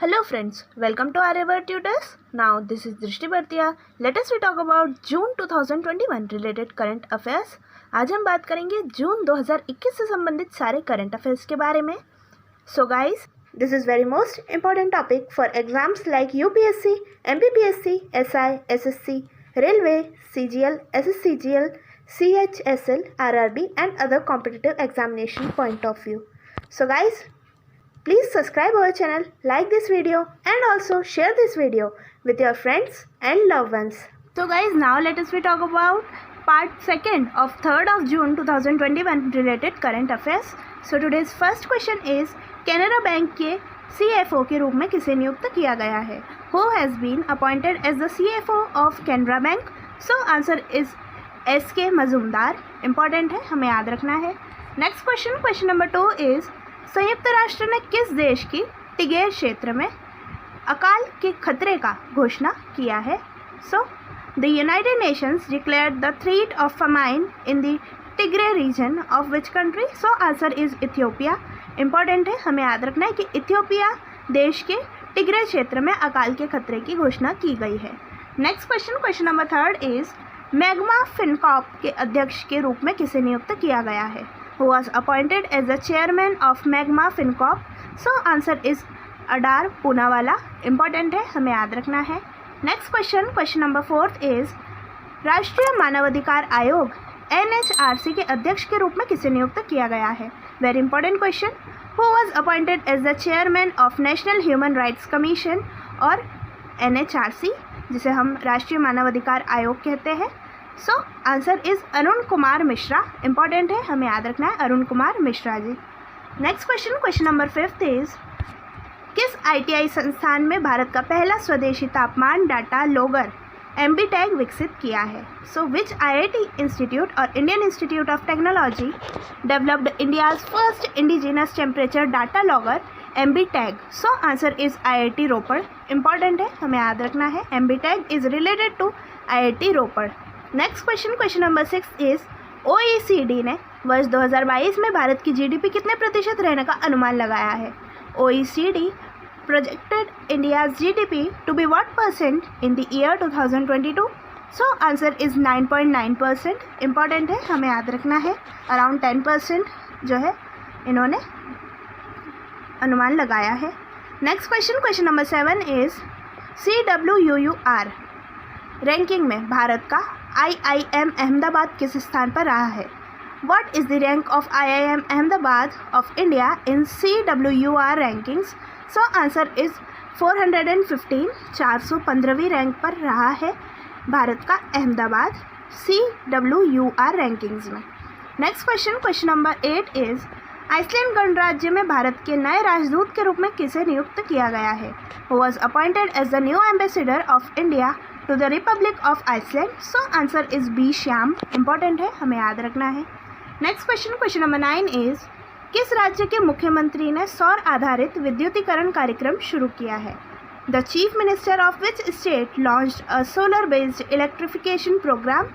Hello friends, welcome to Aryavart Tutors. Now this is Drishti Bhartiya. Let us talk about June 2021 related current affairs. आज हम बात करेंगे जून 2021 से संबंधित सारे करंट अफेयर्स के बारे में. So guys, this is very most important topic for exams like UPSC, MPPSC, SI, SSC, Railway, CGL, SSCGL, CHSL, RRB and other competitive examination point of view. So guys, please subscribe our channel, like this video and also share this video with your friends and loved ones. So guys, now let us talk about part 2nd of 3rd of June 2021 related current affairs. So today's first question is Canara Bank के CFO के रूप में किसे नियुक्त किया गया है? Who has been appointed as the CFO of Canara Bank? So answer is S.K. Mazumdar. Important है, हमें याद रखना है. Next question number 2 is संयुक्त राष्ट्र ने किस देश की टिग्रे क्षेत्र में अकाल के खतरे का घोषणा किया है? So the United Nations declared the threat of famine in the Tigray region of which country? So answer is Ethiopia. Important है, हमें याद रखना है कि इथियोपिया देश के टिग्रे क्षेत्र में अकाल के खतरे की घोषणा की गई है. Next question number 3 is magma Fincorp के अध्यक्ष के रूप में किसे नियुक्त किया गया है? Who was appointed as the chairman of Magma Fincorp? So answer is Adar Poonawalla. Important है, हमें याद रखना है. Next question number 4 is राष्ट्रीय मानवाधिकार आयोग NHRC के अध्यक्ष के रूप में किसे नियुक्त किया गया है? Very important question. Who was appointed as the chairman of National Human Rights Commission और NHRC जिसे हम राष्ट्रीय मानवाधिकार आयोग कहते हैं? सो answer is Arun Kumar Mishra. Important है, हमें याद रखना है Arun Kumar Mishra ji. Next question number 5 is किस ITI संस्थान में भारत का पहला स्वदेशी तापमान डाटा लॉगर MB टैग विकसित किया है? सो विच IIT इंस्टीट्यूट और Indian institute of technology developed India's first indigenous temperature data logger MB tag? So answer is IIT Ropar. Important है, हमें याद रखना है MB tag is related to IIT Ropar. Next question number 6 is OECD ने वर्ष 2022 में भारत की GDP कितने प्रतिशत रहने का अनुमान लगाया है? OECD projected India's GDP to be what percent in the year 2022? So answer is 9.9%. Important है, हमें याद रखना है अराउंड 10% जो है इन्होंने अनुमान लगाया है. Next question number 7 is CWUR ranking में भारत का IIM अहमदाबाद किस स्थान पर रहा है? What is the rank of IIM Ahmedabad of India in CWUR rankings? So answer is 415. 415वीं रैंक पर रहा है भारत का अहमदाबाद CWUR रैंकिंग्स में. Next question number 8 is Iceland गणराज्य में भारत के नए राजदूत के रूप में किसे नियुक्त किया गया है? Who was appointed as the new ambassador of India to the Republic of Iceland? So answer is B. Shyam. Important है, हमें याद रखना है. नेक्स्ट क्वेश्चन नंबर 9 इज किस राज्य के मुख्यमंत्री ने सौर आधारित विद्युतीकरण कार्यक्रम शुरू किया है? The chief minister of which state launched a solar based electrification programme?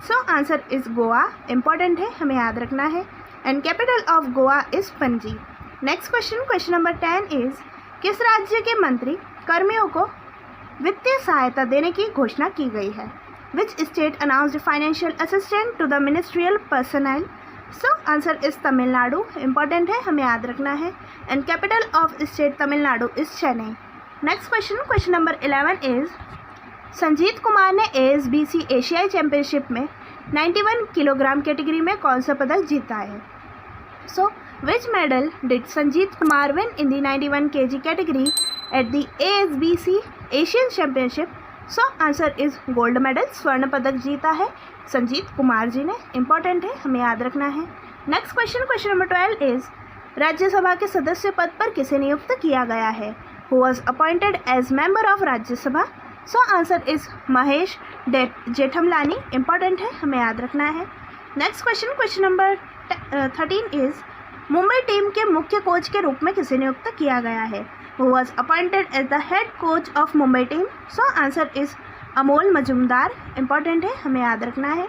So answer is Goa. Important है, हमें याद रखना है and capital of Goa is Panaji. Next question number 10 is किस राज्य के मंत्री कर्मियों को वित्तीय सहायता देने की घोषणा की गई है? Which state announced financial assistant to the ministerial personal? So answer is Tamil Nadu. Important है, हमें याद रखना है and capital of state Tamil Nadu is Chennai. Next question number 11 is Sanjeet Kumar ने ASBC एशियाई चैंपियनशिप में 91 किलोग्राम कैटेगरी में कौन सा पदक जीता है? सो which medal did Sanjeet Kumar win in the 91 kg category at the ASBC Asian Championship? So answer is gold medal. स्वर्ण पदक जीता है संजीत कुमार जी ने. इंपॉर्टेंट है, हमें याद रखना है. Next question number 12 is Rajya Sabha के सदस्य पद पर किसे नियुक्त किया गया है? Who was appointed as member of Rajya Sabha? So answer is Mahesh Jethmalani. Important है, हमें याद रखना है. Next question number 13 is Mumbai team के मुख्य कोच के रूप में किसे नियुक्त किया गया है? Who was appointed as the head coach of Mumbai team? So answer is Amol Muzumdar. Important है, हमें याद रखना है.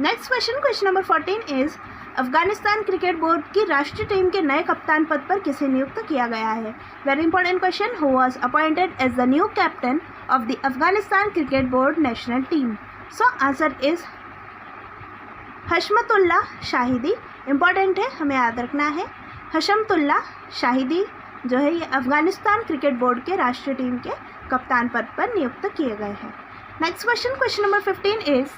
Next question number 14 is Afghanistan cricket board की राष्ट्रीय टीम के नए कप्तान पद पर किसे नियुक्त किया गया है? Very important question. Who was appointed as the new captain of the Afghanistan cricket board national team? So answer is Hashmatullah Shahidi. Important है, हमें याद रखना है. हशमतुल्लाह शाहिदी जो है ये अफगानिस्तान क्रिकेट बोर्ड के राष्ट्रीय टीम के कप्तान पद पर नियुक्त किए गए हैं. Next question, question number 15 is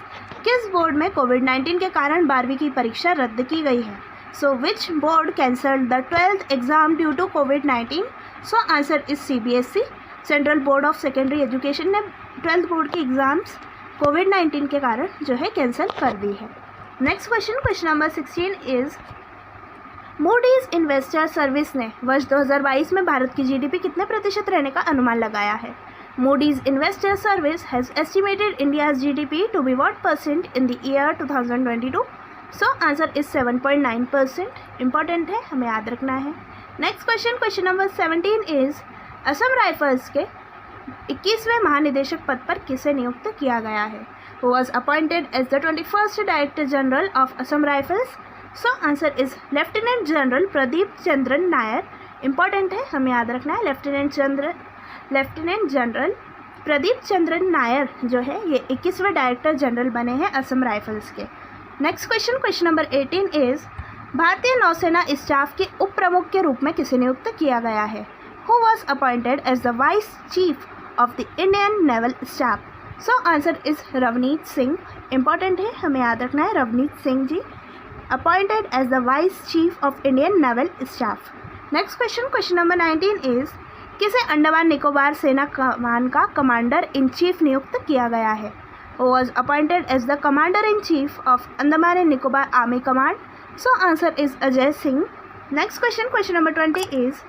किस बोर्ड में कोविड-19 के कारण 12वीं की परीक्षा रद्द की गई है? So which board cancelled the 12th exam due to कोविड-19? So answer is CBSE. Central Board of Secondary Education ने 12th बोर्ड की एग्जाम्स कोविड-19 के कारण जो है कैंसिल कर दी है. Next question, question number 16 is Moody's investor service ने वर्ष 2022 में भारत की GDP कितने प्रतिशत रहने का अनुमान लगाया है? Moody's Investor Service has estimated India's GDP to be what percent in the year 2022? So answer is 7.9%. Important है, हमें याद रखना है. Next question, question number 17 is Assam rifles के 21वें महानिदेशक पद पर किसे नियुक्त किया गया है? Who was appointed as the 21st Director General of Assam Rifles? So answer is Lieutenant General Pradeep Chandran Nair. Important है, हमें याद रखना है. लेफ्टिनेंट जनरल प्रदीप चंद्रन नायर जो है ये 21वें डायरेक्टर जनरल बने हैं असम राइफल्स के. Next question, question number 18 is भारतीय नौसेना स्टाफ के उप प्रमुख के रूप में किसे नियुक्त किया गया है? Who was appointed as the vice chief of the Indian naval staff? So answer is Ravneet Singh. Important है, हमें याद रखना है. Ravneet Singh ji appointed as the vice chief of Indian naval staff. Next question, question number 19 is किसे अंडमान निकोबार सेना कमान का कमांडर इन चीफ नियुक्त किया गया है? Who was appointed as the commander in chief of Andaman and Nicobar Army Command? So answer is Ajay Singh. Next question, question number 20 is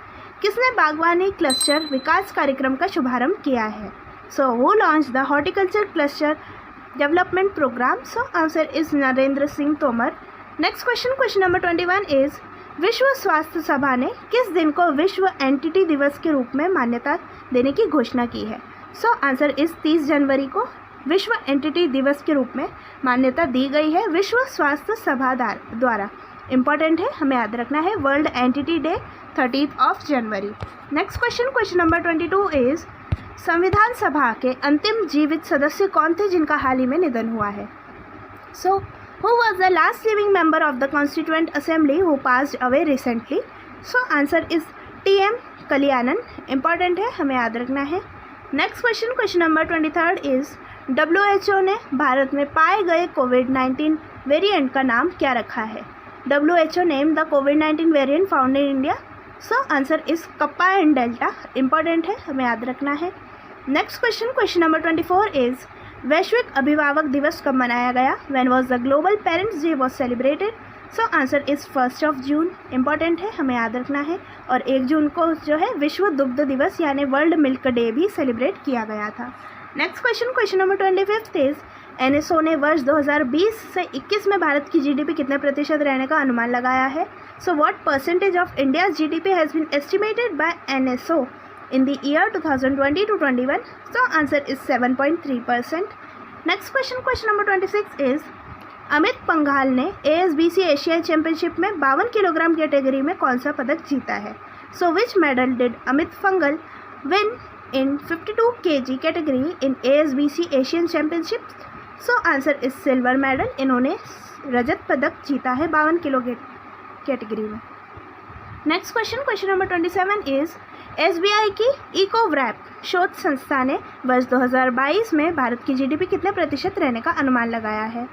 किसने बागवानी cluster विकास कार्यक्रम का शुभारंभ किया है? So who launched the horticulture cluster development program? So answer is Narendra Singh Tomar. Next question, question number 21 is विश्व स्वास्थ्य सभा ने किस दिन को विश्व एंटिटी दिवस के रूप में मान्यता देने की घोषणा की है? सो आंसर इस 30 जनवरी को विश्व एंटिटी दिवस के रूप में मान्यता दी गई है विश्व स्वास्थ्य सभा द्वारा. इंपॉर्टेंट है, हमें याद रखना है. World entity day 30 January. Next question, question number 22 is संविधान सभा के अंतिम जीवित सदस्य कौन थे जिनका हाल ही में निधन हुआ है? सो Who was the last living member of the Constituent Assembly who passed away recently? So answer is T.M. Kalyanan. Important है, हमें याद रखना है. Next question, question number 23 is WHO ने भारत में पाए गए कोविड-19 वेरिएंट का नाम क्या रखा है? WHO named the COVID-19 variant found in India. So answer is Kappa and Delta. Important है, हमें याद रखना है. Next question, question number 24 is वैश्विक अभिभावक दिवस कब मनाया गया? When was the Global Parents Day was celebrated? So answer is 1 June. Important है, हमें याद रखना है. और 1 जून को जो है विश्व दुग्ध दिवस यानी वर्ल्ड मिल्क डे भी सेलिब्रेट किया गया था. Next question, question number 25 is NSO ने वर्ष 2020 से 21 में भारत की GDP कितने प्रतिशत रहने का अनुमान लगाया है? So what percentage of India's GDP has been estimated by NSO in the year 2020 to 21? So answer is 7.3%. Next question, question number 26 is Amit Panghal ने ASBC एशियाई चैंपियनशिप में 52 किलोग्राम कैटेगरी में कौन सा पदक जीता है? So which medal did Amit Panghal win in 52 kg category in ASBC Asian Championship? So answer is silver medal. इन्होंने रजत पदक जीता है 52 किलो कैटेगरी में. Next question, question number 27 is SBI की इकोवैप शोध संस्था ने वर्ष 2022 में भारत की GDP कितने प्रतिशत रहने का अनुमान लगाया है?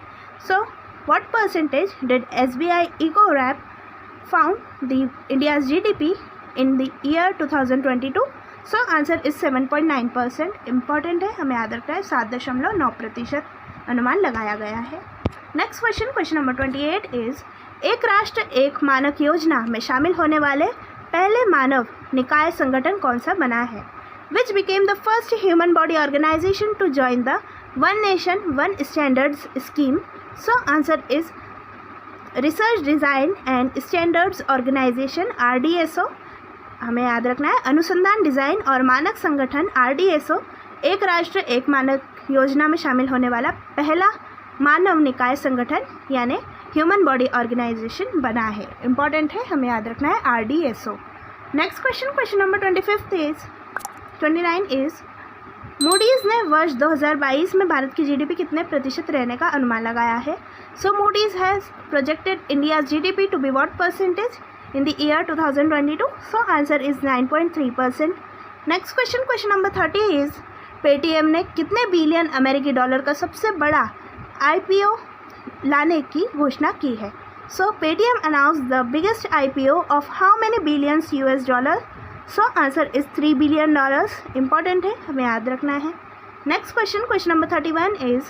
So what percentage did SBI Ecowrap found the India's GDP in the year 2022? So answer is 7.9%. Important है, हमें याद रखना है. 7.9% अनुमान लगाया गया है. Next question, question number 28 is एक राष्ट्र एक मानक योजना में शामिल होने वाले पहले मानव निकाय संगठन कौन सा बना है? Which became the first human body organisation to join the one nation one standards scheme? So answer is research design and standards organisation RDSO. हमें याद रखना है अनुसंधान डिज़ाइन और मानक संगठन RDSO एक राष्ट्र एक मानक योजना में शामिल होने वाला पहला मानव निकाय संगठन यानी ह्यूमन बॉडी ऑर्गेनाइजेशन बना है। इंपॉर्टेंट है, हमें याद रखना है RDSO। Next question number 29 is Moody's ने वर्ष 2022 में भारत की GDP कितने प्रतिशत रहने का अनुमान लगाया है? So Moody's has projected India's GDP to be what percentage in the year 2022? So answer is 9.3%। Next question number 30 is Paytm ने कितने बिलियन अमेरिकी डॉलर का सबसे बड़ा IPO लाने की घोषणा की है? So Paytm announce the biggest IPO of how many billions $? So answer is $3 billion. Important है, हमें याद रखना है। नेक्स्ट क्वेश्चन नंबर 31 इज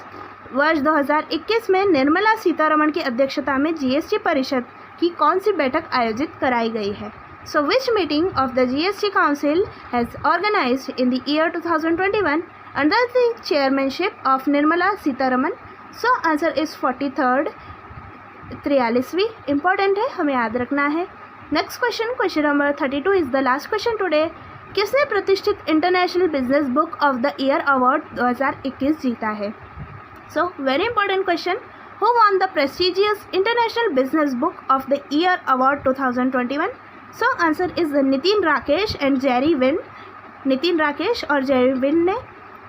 वर्ष 2021 में निर्मला सीतारमण की अध्यक्षता में GST परिषद की कौन सी बैठक आयोजित कराई गई है? So which meeting of the GST council has organised in the year 2021 under the chairmanship of Nirmala Sitharaman? So answer is 43वीं। इंपॉर्टेंट है, हमें याद रखना है। Next question number 32 is the last question today. किसने प्रतिष्ठित international business book of the year award 2021 जीता है? So very important question, who won the prestigious international business book of the year award 2021? So answer is Nitin Rakesh and Jerry win. Nitin Rakesh और Jerry win ने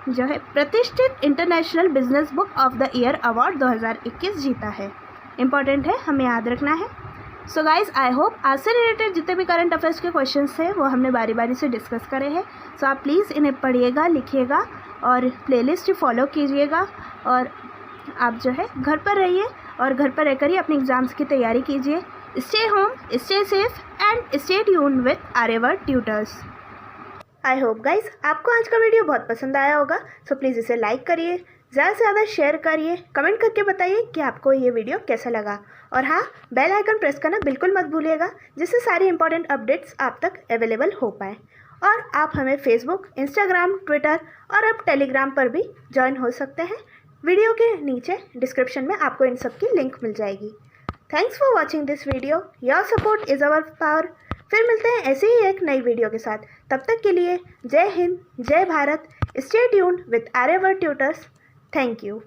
जो है प्रतिष्ठित international business book of the year award 2021 जीता है। Important है, हमें याद रखना है। सो गाइज, आई होप आज से रिलेटेड जितने भी करंट अफेयर्स के क्वेश्चंस थे वो हमने बारी बारी से डिस्कस करे हैं। सो आप प्लीज़ इन्हें पढ़िएगा, लिखिएगा और प्लेलिस्ट फॉलो कीजिएगा और आप जो है घर पर रहिए और घर पर रहकर ही अपने एग्ज़ाम्स की तैयारी कीजिए। Stay home, stay safe and stay tuned with Aryavart tutors. I hope guys आपको आज का वीडियो बहुत पसंद आया होगा। सो प्लीज़ इसे लाइक करिए, ज़्यादा से ज़्यादा शेयर करिए, कमेंट करके बताइए कि आपको ये वीडियो कैसा लगा। और हाँ, बेल आइकन प्रेस करना बिल्कुल मत भूलिएगा, जिससे सारी इंपॉर्टेंट अपडेट्स आप तक अवेलेबल हो पाए। और आप हमें फेसबुक, इंस्टाग्राम, ट्विटर और अब टेलीग्राम पर भी ज्वाइन हो सकते हैं। वीडियो के नीचे डिस्क्रिप्शन में आपको इन सब की लिंक मिल जाएगी। Thanks for watching this video. Your support is our power. फिर मिलते हैं ऐसे ही एक नई वीडियो के साथ। तब तक के लिए जय हिंद, जय Bharat. Stay tuned with Aryavart tutors. Thank you.